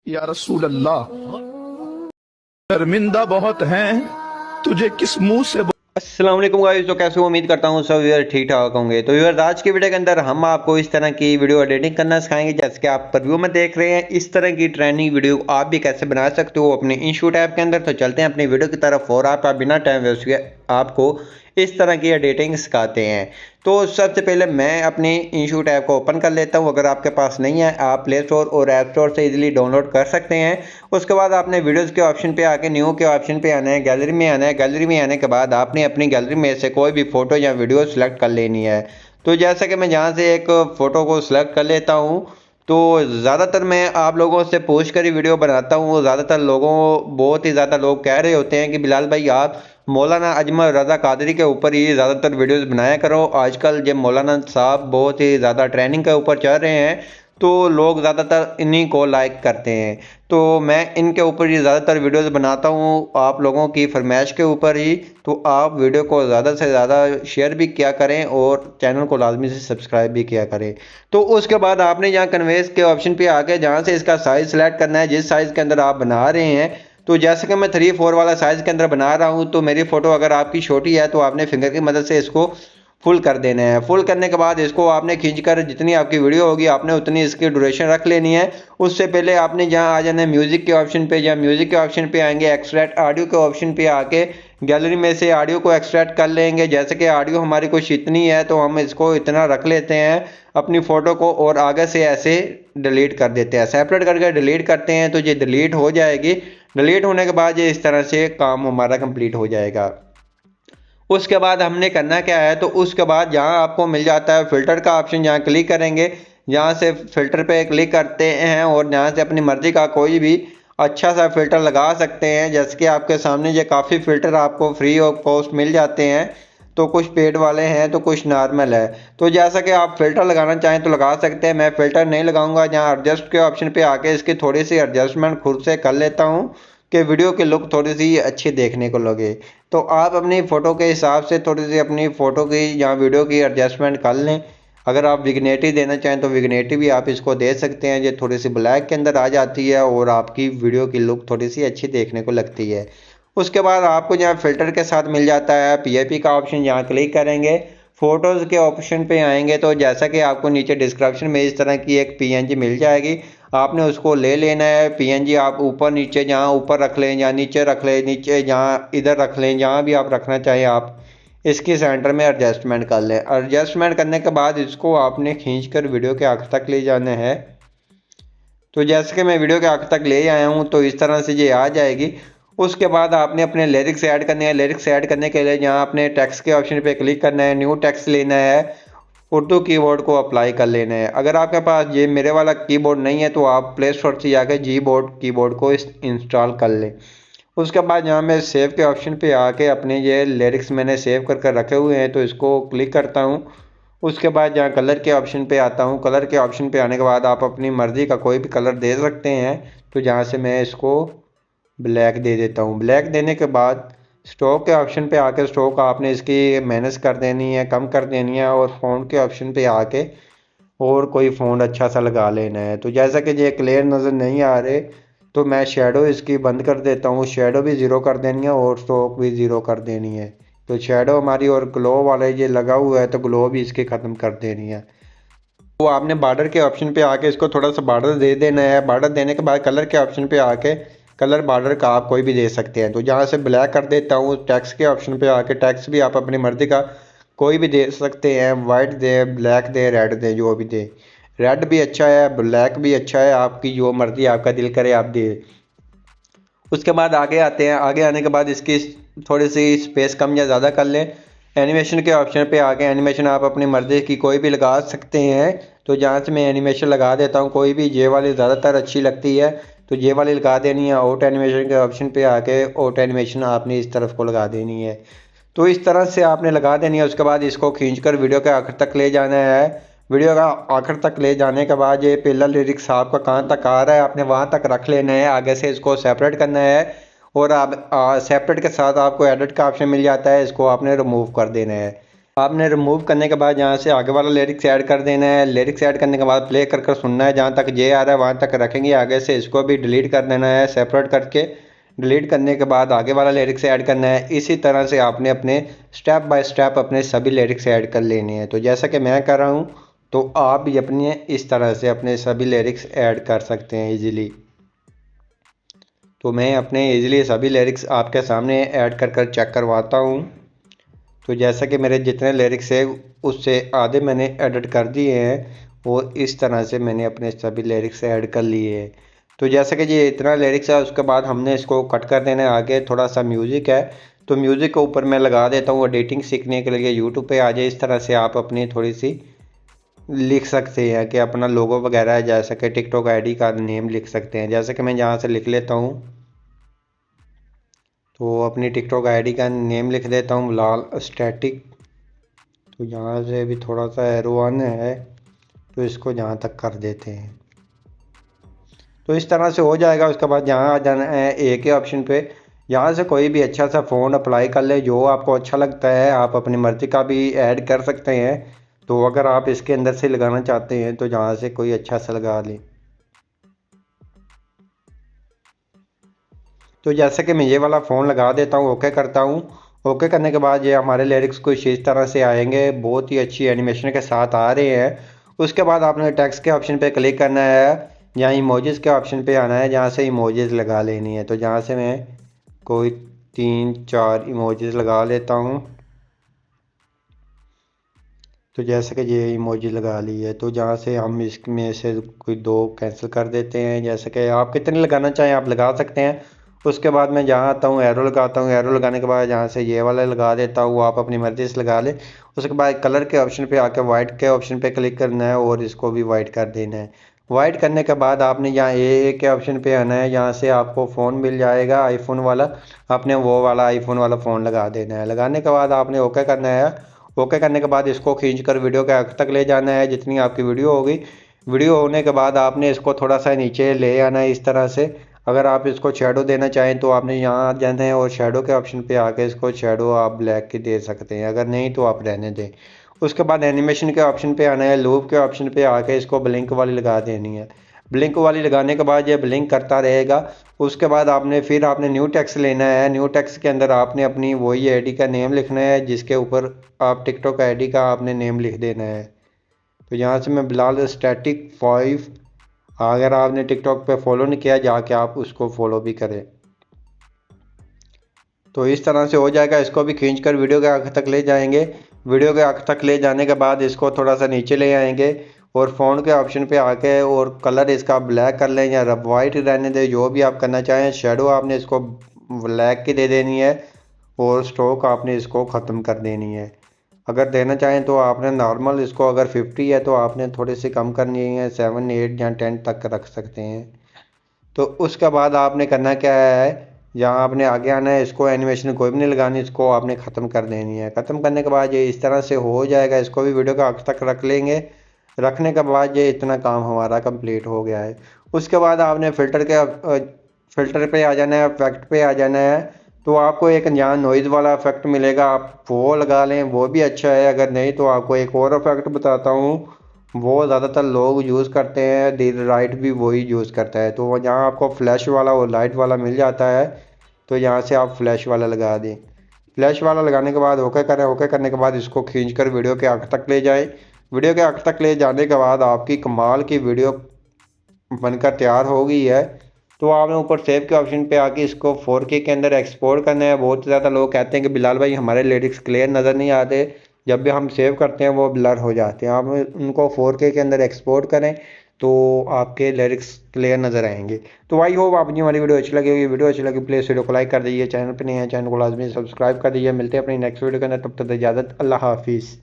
या रसूल अल्लाह, शर्मिंदा बहुत हैं, तुझे किस मुंह से अस्सलाम वालेकुम गाइस। तो कैसे हो? उम्मीद करता हूँ सब व्यूअर ठीक ठाक होंगे। तो व्यूअर आज की वीडियो के अंदर हम आपको इस तरह की वीडियो एडिटिंग करना सिखाएंगे जैसे कि आप प्रीव्यू में देख रहे हैं। इस तरह की ट्रेंडिंग वीडियो आप भी कैसे बना सकते हो अपने इंशूट ऐप के अंदर। तो चलते हैं अपनी वीडियो की तरफ और आप बिना टाइम वेस्ट किए आपको इस तरह की एडिटिंग सिखाते हैं। तो सबसे पहले मैं अपनी इंशूट ऐप को ओपन कर लेता हूँ। अगर आपके पास नहीं है आप प्ले स्टोर और ऐप स्टोर से इजीली डाउनलोड कर सकते हैं। उसके बाद आपने वीडियोस के ऑप्शन पे आके न्यू के ऑप्शन पे आना है, गैलरी में आना है। गैलरी में आने के बाद आपने अपनी गैलरी में से कोई भी फोटो या वीडियो सेलेक्ट कर लेनी है। तो जैसा कि मैं यहाँ से एक फ़ोटो को सिलेक्ट कर लेता हूँ। तो ज़्यादातर मैं आप लोगों से पूछ कर ही वीडियो बनाता हूँ। ज़्यादातर बहुत ही ज़्यादा लोग कह रहे होते हैं कि बिलाल भाई आप मौलाना अजमल रज़ा कादरी के ऊपर ही ज़्यादातर वीडियोस बनाया करो। आजकल जब मौलाना साहब बहुत ही ज़्यादा ट्रेंडिंग के ऊपर चल रहे हैं तो लोग ज़्यादातर इन्हीं को लाइक करते हैं। तो मैं इनके ऊपर ही ज़्यादातर वीडियोस बनाता हूँ आप लोगों की फरमाइश के ऊपर ही। तो आप वीडियो को ज़्यादा से ज़्यादा शेयर भी किया करें और चैनल को लाजमी से सब्सक्राइब भी किया करें। तो उसके बाद आपने यहाँ कन्वेंस के ऑप्शन पे आके जहाँ से इसका साइज़ सेलेक्ट करना है, जिस साइज़ के अंदर आप बना रहे हैं। तो जैसे कि मैं 3:4 वाला साइज़ के अंदर बना रहा हूँ। तो मेरी फ़ोटो अगर आपकी छोटी है तो आपने फिंगर की मदद से इसको फुल कर देना है। फुल करने के बाद इसको आपने खींचकर जितनी आपकी वीडियो होगी आपने उतनी इसकी ड्यूरेशन रख लेनी है। उससे पहले आपने जहाँ आ जाना है म्यूज़िक के ऑप्शन पे। जहाँ म्यूज़िक के ऑप्शन पे आएंगे एक्सट्रैक्ट ऑडियो के ऑप्शन पे आके गैलरी में से ऑडियो को एक्सट्रैक्ट कर लेंगे। जैसे कि ऑडियो हमारी कुछ इतनी है तो हम इसको इतना रख लेते हैं अपनी फ़ोटो को और आगे से ऐसे डिलीट कर देते हैं। सेपरेट करके डिलीट करते हैं तो ये डिलीट हो जाएगी। डिलीट होने के बाद ये इस तरह से काम हमारा कंप्लीट हो जाएगा। उसके बाद हमने करना क्या है, तो उसके बाद जहाँ आपको मिल जाता है फ़िल्टर का ऑप्शन, जहाँ क्लिक करेंगे। जहाँ से फ़िल्टर पे क्लिक करते हैं और यहाँ से अपनी मर्ज़ी का कोई भी अच्छा सा फ़िल्टर लगा सकते हैं। जैसे कि आपके सामने ये काफ़ी फ़िल्टर आपको फ्री ऑफ कॉस्ट मिल जाते हैं। तो कुछ पेड वाले हैं तो कुछ नॉर्मल है। तो जैसा कि आप फ़िल्टर लगाना चाहें तो लगा सकते हैं। मैं फ़िल्टर नहीं लगाऊंगा। जहाँ एडजस्ट के ऑप्शन पे आके इसकी थोड़ी सी एडजस्टमेंट खुद से कर लेता हूँ कि वीडियो की लुक थोड़ी सी अच्छी देखने को लगे। तो आप अपनी फ़ोटो के हिसाब से थोड़ी सी अपनी फ़ोटो की या वीडियो की एडजस्टमेंट कर लें। अगर आप विग्नेटी देना चाहें तो विग्नेटी भी आप इसको दे सकते हैं। ये थोड़ी सी ब्लैक के अंदर आ जाती है और आपकी वीडियो की लुक थोड़ी सी अच्छी देखने को लगती है। उसके बाद आपको यहाँ फ़िल्टर के साथ मिल जाता है पीएपी का ऑप्शन। यहाँ क्लिक करेंगे, फ़ोटोज़ के ऑप्शन पे आएंगे। तो जैसा कि आपको नीचे डिस्क्रिप्शन में इस तरह की एक पीएनजी मिल जाएगी, आपने उसको ले लेना है। पीएनजी आप ऊपर नीचे, जहाँ ऊपर रख लें या नीचे रख लें, नीचे जहाँ इधर रख लें, जहाँ भी आप रखना चाहें आप इसकी सेंटर में एडजस्टमेंट कर लें। एडजस्टमेंट करने के बाद इसको आपने खींचकर वीडियो के आखिर तक ले जाना है। तो जैसे कि मैं वीडियो के आखिर तक ले आया हूँ तो इस तरह से ये आ जाएगी। उसके बाद आपने अपने लिरिक्स ऐड करने हैं। लिरिक्स ऐड करने के लिए यहाँ आपने टेक्स्ट के ऑप्शन पे क्लिक करना है, न्यू टेक्स्ट लेना है, उर्दू कीबोर्ड को अप्लाई कर लेना है। अगर आपके पास ये मेरे वाला कीबोर्ड नहीं है तो आप प्ले स्टोर से जाकर जी बोर्ड कीबोर्ड को इंस्टॉल कर लें। उसके बाद यहाँ मैं सेव के ऑप्शन पे आके अपने ये लिरिक्स मैंने सेव कर कर रखे हुए हैं तो इसको क्लिक करता हूँ। उसके बाद यहाँ कलर के ऑप्शन पे आता हूँ। कलर के ऑप्शन पे आने के बाद आप अपनी मर्ज़ी का कोई भी कलर दे सकते हैं। तो जहाँ से मैं इसको ब्लैक दे देता हूँ। ब्लैक देने के बाद स्ट्रोक के ऑप्शन पे आके स्ट्रोक आपने इसकी माइनस कर देनी है, कम कर देनी है और फ़ॉन्ट के ऑप्शन पे आके और कोई फ़ॉन्ट अच्छा सा लगा लेना है। तो जैसा कि ये क्लियर नज़र नहीं आ रहे तो मैं शेडो इसकी बंद कर देता हूँ। शेडो भी ज़ीरो कर देनी है और स्ट्रोक भी ज़ीरो कर देनी है। तो शेडो हमारी और ग्लो वाला ये लगा हुआ है तो ग्लो भी इसकी ख़त्म कर देनी है। तो आपने बॉर्डर के ऑप्शन पे आके इसको थोड़ा सा बॉर्डर दे देना है। बॉर्डर देने के बाद कलर के ऑप्शन पे आके कलर बॉर्डर का आप कोई भी दे सकते हैं। तो जहाँ से ब्लैक कर देता हूँ, टेक्स्ट के ऑप्शन पे आके टेक्स्ट भी आप अपनी मर्ज़ी का कोई भी दे सकते हैं। वाइट दे, ब्लैक दे, रेड दे, जो भी दे। रेड भी अच्छा है, ब्लैक भी अच्छा है, आपकी जो मर्ज़ी आपका दिल करे आप दे। उसके बाद आगे आते हैं। आगे आने के बाद इसकी थोड़ी सी स्पेस कम या ज़्यादा कर लें। एनिमेशन के ऑप्शन पे आके एनिमेशन आप अपनी मर्ज़ी की कोई भी लगा सकते हैं। तो जहाँ से मैं एनिमेशन लगा देता हूँ, कोई भी जे वाली ज़्यादातर अच्छी लगती है तो जे वाली लगा देनी है। आउट एनिमेशन के ऑप्शन पे आके आउट एनिमेशन आपने इस तरफ को लगा देनी है। तो इस तरह से आपने लगा देनी है। उसके बाद इसको खींचकर वीडियो के आखिर तक ले जाना है। वीडियो का आखिर तक ले जाने के बाद ये पहला लिरिक्स आपका कहाँ तक आ रहा है आपने वहाँ तक रख लेना है। आगे से इसको सेपरेट करना है और आप सेपरेट के साथ आपको एडिट का ऑप्शन मिल जाता है, इसको आपने रिमूव कर देना है। आपने रिमूव करने के बाद यहाँ से आगे वाला लिरिक्स ऐड कर देना है। लिरिक्स ऐड करने के बाद प्ले कर कर सुनना है, जहाँ तक जे आ रहा है वहाँ तक रखेंगे। आगे से इसको भी डिलीट कर देना है सेपरेट करके। डिलीट करने के बाद आगे वाला लिरिक्स ऐड करना है। इसी तरह से आपने अपने स्टेप बाय स्टेप अपने सभी लिरिक्स ऐड कर लेने हैं। तो जैसा कि मैं कर रहा हूँ, तो आप भी अपने इस तरह से अपने सभी लिरिक्स ऐड कर सकते हैं ईज़िली। तो मैं अपने ईज़िली सभी लिरिक्स आपके सामने ऐड कर कर चेक करवाता हूँ। तो जैसा कि मेरे जितने लिरिक्स है उससे आधे मैंने एडिट कर दिए हैं और इस तरह से मैंने अपने सभी लिरिक्स ऐड कर लिए हैं। तो जैसा कि ये इतना लिरिक्स है, उसके बाद हमने इसको कट कर देना है। आगे थोड़ा सा म्यूज़िक है, तो म्यूज़िक के ऊपर मैं लगा देता हूँ एडिटिंग सीखने के लिए। यूट्यूब पे आ जाए, इस तरह से आप अपनी थोड़ी सी लिख सकते हैं कि अपना लोगो वगैरह, जैसा कि टिकटॉक आईडी का नेम लिख सकते हैं। जैसे कि मैं यहाँ से लिख लेता हूँ, तो अपनी टिकटॉक आईडी का नेम लिख देता हूँ बिलाल स्टैटिक। तो यहाँ से भी थोड़ा सा एरो वन है, तो इसको यहाँ तक कर देते हैं। तो इस तरह से हो जाएगा। उसके बाद यहाँ आ जाना है ए के ऑप्शन पे। यहाँ से कोई भी अच्छा सा फ़ोन अप्लाई कर ले, जो आपको अच्छा लगता है। आप अपनी मर्ज़ी का भी ऐड कर सकते हैं। तो अगर आप इसके अंदर से लगाना चाहते हैं तो यहाँ से कोई अच्छा सा लगा लें। तो जैसे कि मैं ये वाला फ़ोन लगा देता हूँ, ओके करता हूँ। ओके करने के बाद ये हमारे लिरिक्स कुछ इस तरह से आएंगे, बहुत ही अच्छी एनिमेशन के साथ आ रहे हैं। उसके बाद आपने टेक्स्ट के ऑप्शन पे क्लिक करना है, यहाँ इमोजीज़ के ऑप्शन पे आना है, जहाँ से इमोजीज़ लगा लेनी है। तो जहाँ से मैं कोई 3-4 इमोजीज़ लगा लेता हूँ। तो जैसे कि ये इमोजी लगा ली है, तो जहाँ से हम इसमें से कोई 2 कैंसिल कर देते हैं। जैसे कि आप कितने लगाना चाहें आप लगा सकते हैं। उसके बाद मैं जहाँ आता हूँ एरो लगाता हूँ। एरो लगाने के बाद यहाँ से ये वाला लगा देता हूँ, आप अपनी मर्ज़ी से लगा लें। उसके बाद कलर के ऑप्शन पे आकर वाइट के ऑप्शन पे क्लिक करना है और इसको भी वाइट कर देना है। वाइट करने के बाद आपने यहाँ ए के ऑप्शन पे आना है, यहाँ से आपको फ़ोन मिल जाएगा आईफोन वाला। आपने वो वाला आईफोन वाला फ़ोन लगा देना है। लगाने के बाद आपने ओके करना है। ओके करने के बाद इसको खींच कर वीडियो के आखिर तक ले जाना है, जितनी आपकी वीडियो होगी। वीडियो होने के बाद आपने इसको थोड़ा सा नीचे ले आना है इस तरह से। अगर आप इसको शेडो देना चाहें तो आपने यहाँ आ जाना है और शेडो के ऑप्शन पे आके इसको शेडो आप ब्लैक की दे सकते हैं, अगर नहीं तो आप रहने दें। उसके बाद एनिमेशन के ऑप्शन पे आना है, लूप के ऑप्शन पे आके इसको ब्लिंक वाली लगा देनी है। ब्लिंक वाली लगाने के बाद ये ब्लिंक करता रहेगा। उसके बाद आपने न्यू टेक्स्ट लेना है। न्यू टेक्स्ट के अंदर आपने अपनी वही आईडी का नेम लिखना है, जिसके ऊपर आप टिकटॉक आईडी का आपने नेम लिख देना है। तो यहाँ से मैं बिलाल स्टैटिक 5, अगर आपने टिकटॉक पे फॉलो नहीं किया जाके आप उसको फॉलो भी करें। तो इस तरह से हो जाएगा। इसको भी खींच कर वीडियो के आखिर तक ले जाएंगे। वीडियो के आखिर तक ले जाने के बाद इसको थोड़ा सा नीचे ले आएंगे और फ़ॉन्ट के ऑप्शन पे आके और कलर इसका ब्लैक कर लें या रब वाइट रहने दें, जो भी आप करना चाहें। शेडो आपने इसको ब्लैक की दे देनी है और स्ट्रोक आपने इसको ख़त्म कर देनी है। अगर देना चाहें तो आपने नॉर्मल इसको, अगर 50 है तो आपने थोड़ी सी कम करनी है, 7, 8 या 10 तक रख सकते हैं। तो उसके बाद आपने करना क्या है, यहाँ आपने आगे आना है। इसको एनिमेशन कोई भी नहीं लगानी, इसको आपने ख़त्म कर देनी है। ख़त्म करने के बाद ये इस तरह से हो जाएगा। इसको भी वीडियो का आखिर तक रख लेंगे। रखने के बाद ये इतना काम हमारा कंप्लीट हो गया है। उसके बाद आपने फ़िल्टर पे आ जाना है, इफेक्ट पे आ जाना है। तो आपको एक यहाँ नॉइज़ वाला इफेक्ट मिलेगा, आप वो लगा लें, वो भी अच्छा है। अगर नहीं तो आपको एक और इफेक्ट बताता हूँ, वो ज़्यादातर लोग यूज़ करते हैं, डी राइट भी वही यूज़ करता है। तो यहाँ आपको फ्लैश वाला और लाइट वाला मिल जाता है। तो यहाँ से आप फ्लैश वाला लगा दें। फ्लैश वाला लगाने के बाद ओके करें। ओके करने के बाद इसको खींचकर वीडियो के आखिर तक ले जाएं। वीडियो के आखिर तक ले जाने के बाद आपकी कमाल की वीडियो बनकर तैयार हो गई है। तो आपने ऊपर सेव के ऑप्शन पे आके इसको 4K के अंदर एक्सपोर्ट करना है। बहुत ज़्यादा लोग कहते हैं कि बिलाल भाई हमारे लिरिक्स क्लियर नज़र नहीं आते, जब भी हम सेव करते हैं वो ब्लर हो जाते हैं। आप उनको 4K के अंदर एक्सपोर्ट करें तो आपके लिरिक्स क्लियर नज़र आएंगे। तो आई होप आपकी हमारी वीडियो अच्छी लगी होगी। वीडियो अच्छी लगी प्लीज़ वीडियो को लाइक कर दीजिए। चैनल पर नहीं है चैनल को लाजमी सब्सक्राइब कर दीजिए। मिलते हैं अपनी नेक्स्ट वीडियो के अंदर, तब तक इजाज़त, अल्लाह हाफिज़।